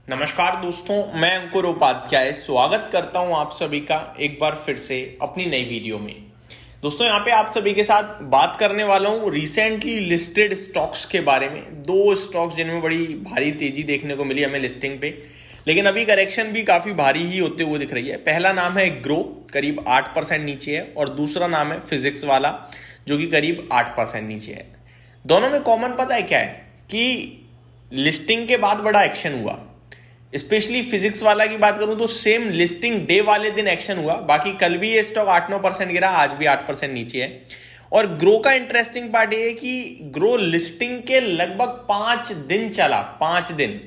नमस्कार दोस्तों, मैं अंकुर उपाध्याय स्वागत करता हूं आप सभी का एक बार फिर से अपनी नई वीडियो में। दोस्तों, यहां पे आप सभी के साथ बात करने वाला हूं रिसेंटली लिस्टेड स्टॉक्स के बारे में। दो स्टॉक्स जिनमें बड़ी भारी तेजी देखने को मिली हमें लिस्टिंग पे, लेकिन अभी करेक्शन भी काफ़ी भारी ही होते हुए दिख रही है। पहला नाम है ग्रो, करीब 8% नीचे है, और दूसरा नाम है फिजिक्स वाला जो कि करीब 8% नीचे है। दोनों में कॉमन पता है क्या है कि लिस्टिंग के बाद बड़ा एक्शन हुआ। स्पेशली फिजिक्स वाला की बात करूं तो सेम लिस्टिंग डे वाले दिन एक्शन हुआ। बाकी कल भी ये स्टॉक 8-9% गिरा, आज भी 8% नीचे है। और ग्रो का इंटरेस्टिंग पार्ट ये है कि ग्रो लिस्टिंग के लगभग 5 दिन चला, 5 दिन,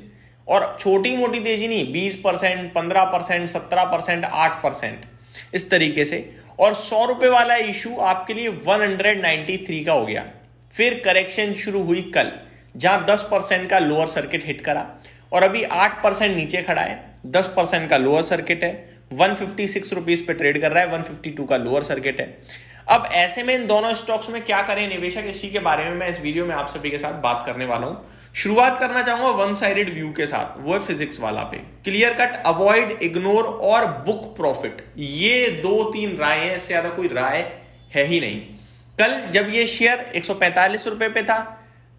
और छोटी मोटी तेजी नहीं, 20%, 15%, 17%, 8%, इस तरीके से। और 100 रुपए वाला इशू आपके लिए 193 का हो गया। फिर करेक्शन शुरू हुई कल, जहां 10% का लोअर सर्किट हिट करा और अभी 8% नीचे खड़ा है। 10% का लोअर सर्किट है, 156 रुपीज पे ट्रेड कर रहा है, 152 का लोअर सर्किट है। अब ऐसे में इन दोनों स्टॉक्स में क्या करें निवेशक, इसी के बारे में मैं इस वीडियो में आप सभी के साथ बात करने वाला हूं। शुरुआत करना चाहूंगा वन साइडेड व्यू के साथ, वो है फिजिक्स वाला पे। क्लियर कट अवॉइड, इग्नोर और बुक प्रॉफिट, ये 2-3 राय है, इससे ज्यादा कोई राय है ही नहीं। कल जब ये शेयर 145 रुपए पे था,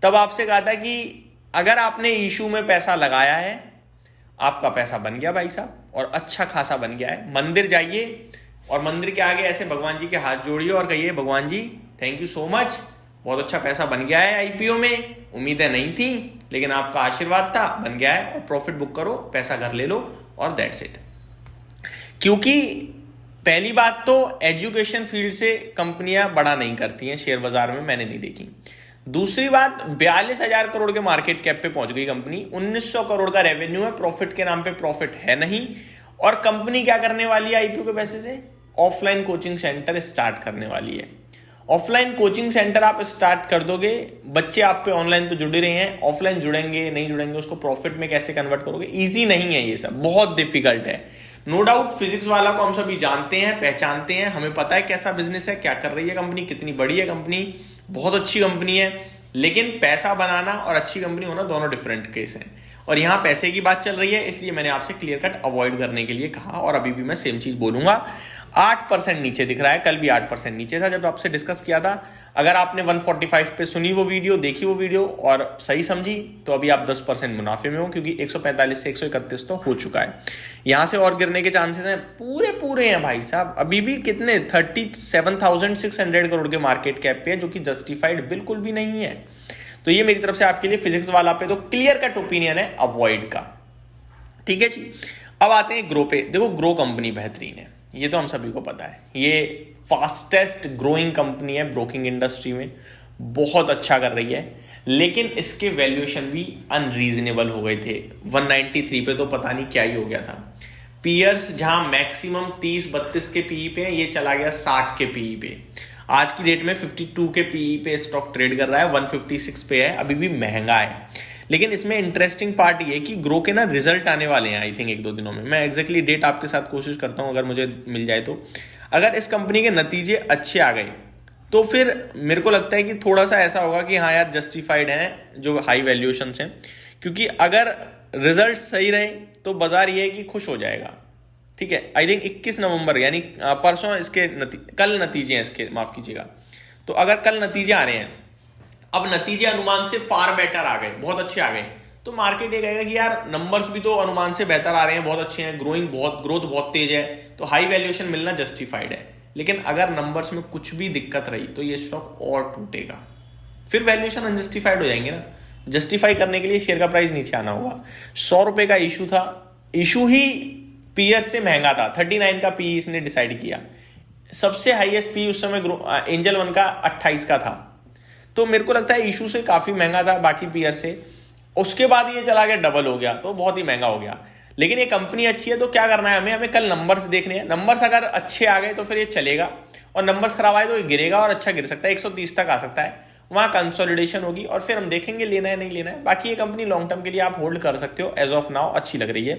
तब आपसे कहा था कि अगर आपने इशू में पैसा लगाया है, आपका पैसा बन गया भाई साहब, और अच्छा खासा बन गया है। मंदिर जाइए और मंदिर के आगे ऐसे भगवान जी के हाथ जोड़िए और कहिए, भगवान जी थैंक यू सो मच, बहुत अच्छा पैसा बन गया है आईपीओ में, उम्मीदें नहीं थी लेकिन आपका आशीर्वाद था, बन गया है, और प्रॉफिट बुक करो, पैसा घर ले लो, और दैट्स इट। क्योंकि पहली बात तो एजुकेशन फील्ड से कंपनियां बड़ा नहीं करती हैं शेयर बाजार में, मैंने नहीं देखी। दूसरी बात, 42,000 करोड़ के मार्केट कैप पे पहुंच गई कंपनी, 1900 करोड़ का रेवेन्यू है, प्रॉफिट के नाम पे प्रॉफिट है नहीं। और कंपनी क्या करने वाली है आईपीओ के पैसे से? ऑफलाइन कोचिंग सेंटर स्टार्ट करने वाली है। ऑफलाइन कोचिंग सेंटर आप स्टार्ट कर दोगे, बच्चे आप पे ऑनलाइन तो जुड़े रहे हैं, ऑफलाइन जुड़ेंगे नहीं जुड़ेंगे, उसको प्रॉफिट में कैसे कन्वर्ट करोगे? इजी नहीं है, ये सब बहुत डिफिकल्ट है। नो डाउट फिजिक्स वाला को हम सभी जानते हैं, पहचानते हैं, हमें पता है कैसा बिजनेस है, क्या कर रही है कंपनी, कितनी बड़ी है कंपनी, बहुत अच्छी कंपनी है। लेकिन पैसा बनाना और अच्छी कंपनी होना दोनों डिफरेंट केस हैं, और यहां पैसे की बात चल रही है, इसलिए मैंने आपसे क्लियर कट अवॉइड करने के लिए कहा, और अभी भी मैं सेम चीज बोलूंगा। 8% नीचे दिख रहा है, कल भी 8% नीचे था जब आपसे डिस्कस किया था। अगर आपने 145 पे सुनी वो वीडियो, देखी वो वीडियो और सही समझी, तो अभी आप 10% मुनाफे में हो, क्योंकि 145 से 131 तो हो चुका है। यहां से और गिरने के चांसेस हैं, पूरे पूरे हैं भाई साहब। अभी भी कितने 37,600 करोड़ के मार्केट कैप पे है, जो कि जस्टिफाइड बिल्कुल भी नहीं है। तो ये मेरी तरफ से आपके लिए फिजिक्स वाला पे तो क्लियर कट ओपिनियन है अवॉइड का। ठीक है जी, अब आते हैं ग्रो पे। देखो, ग्रो कंपनी बेहतरीन है, ये तो हम सभी को पता है। ये फास्टेस्ट ग्रोइंग कंपनी है ब्रोकिंग इंडस्ट्री में, बहुत अच्छा कर रही है। लेकिन इसके वैल्यूएशन भी अनरीजनेबल हो गए थे। 193 पे तो पता नहीं क्या ही हो गया था। पीयर्स जहां मैक्सिमम 30-32 के पीई पे है, ये चला गया 60 के पीई पे। आज की डेट में 52 के पीई पे स्टॉक ट्रेड कर रहा है, 156 पे है, अभी भी महंगा है। लेकिन इसमें इंटरेस्टिंग पार्ट ये है कि ग्रो के ना रिजल्ट आने वाले हैं आई थिंक 1-2 दिनों में। मैं एग्जैक्टली डेट आपके साथ कोशिश करता हूं, अगर मुझे मिल जाए तो। अगर इस कंपनी के नतीजे अच्छे आ गए तो फिर मेरे को लगता है कि थोड़ा सा ऐसा होगा कि हाँ यार, जस्टिफाइड हैं जो हाई वैल्यूएशन हैं। क्योंकि अगर रिजल्ट सही रहे तो बाजार ये है कि खुश हो जाएगा। ठीक है, आई थिंक 21 नवंबर यानी परसों इसके कल नतीजे हैं इसके, माफ कीजिएगा। तो अगर कल नतीजे आ रहे हैं, अब नतीजे अनुमान से फार बेटर आ गए, बहुत अच्छे आ गए, तो मार्केट ये कहेगा कि यार नंबर्स भी तो अनुमान से बेहतर आ रहे हैं, बहुत अच्छे हैं, ग्रोथ बहुत तेज है, तो हाई वैल्यूएशन मिलना जस्टिफाइड है। लेकिन अगर नंबर्स में कुछ भी दिक्कत रही तो ये स्टॉक और टूटेगा, फिर वैल्यूएशन अनजस्टिफाइड हो जाएंगे ना। जस्टिफाई करने के लिए शेयर का प्राइस नीचे आना होगा। 100 रुपए का इशू था, इशू ही पीयर से महंगा था, 39 का पी इसने डिसाइड किया। सबसे हाईएस्ट पी उस समय एंजल वन का 28 का था, तो मेरे को लगता है इशू से काफी महंगा था बाकी पीयर से। उसके बाद ये चला गया, डबल हो गया, तो बहुत ही महंगा हो गया। लेकिन ये कंपनी अच्छी है, तो क्या करना है हमें कल नंबर्स देखने हैं। नंबर्स अगर अच्छे आ गए तो फिर ये चलेगा, और नंबर्स खराब आए तो ये गिरेगा, और अच्छा गिर सकता है, 130 तक आ सकता है। वहां कंसोलिडेशन होगी और फिर हम देखेंगे लेना है नहीं लेना है। बाकी ये कंपनी लॉन्ग टर्म के लिए आप होल्ड कर सकते हो, एज ऑफ नाउ अच्छी लग रही है।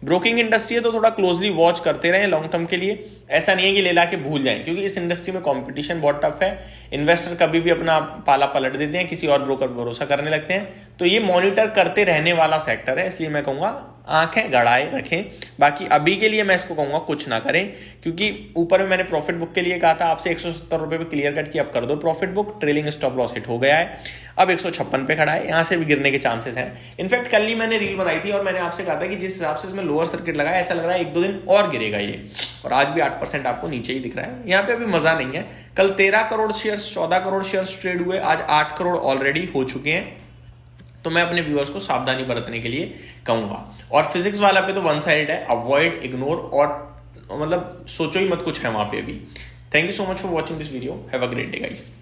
ब्रोकिंग इंडस्ट्री है तो थोड़ा क्लोजली वॉच करते रहें लॉन्ग टर्म के लिए। ऐसा नहीं है कि ले ला के भूल जाएं, क्योंकि इस इंडस्ट्री में कंपटीशन बहुत टफ है। इन्वेस्टर कभी भी अपना पाला पलट देते हैं, किसी और ब्रोकर पर भरोसा करने लगते हैं। तो ये मॉनिटर करते रहने वाला सेक्टर है, इसलिए मैं कहूंगा आंखें गड़ाए रखें। बाकी अभी के लिए मैं इसको कहूँगा कुछ ना करें, क्योंकि ऊपर में मैंने प्रॉफिट बुक के लिए कहा था आपसे 170 रुपये पे क्लियर कट की, अब कर दो profit book. Trailing stop loss hit हो गया है, अब 156 पे खड़ा है, यहाँ से भी गिरने के चांसेस हैं। इनफैक्ट कल ही मैंने रील बनाई थी और मैंने आपसे कहा था कि जिस हिसाब से इसमें लोअर सर्किट लगा है, ऐसा लग रहा है 1-2 दिन और गिरेगा ये, और आज भी 8% आपको नीचे ही दिख रहा है। यहाँ पे अभी मजा नहीं है। कल 13 crore shares, 14 crore shares trade हुए, आज 8 करोड़ ऑलरेडी हो चुके हैं। तो मैं अपने व्यूअर्स को सावधानी बरतने के लिए कहूंगा। और फिजिक्स वाला पे तो वन साइड है, अवॉइड, इग्नोर, और मतलब सोचो ही मत कुछ है वहां पे अभी। Thank you so much for watching this video. Have a great day guys.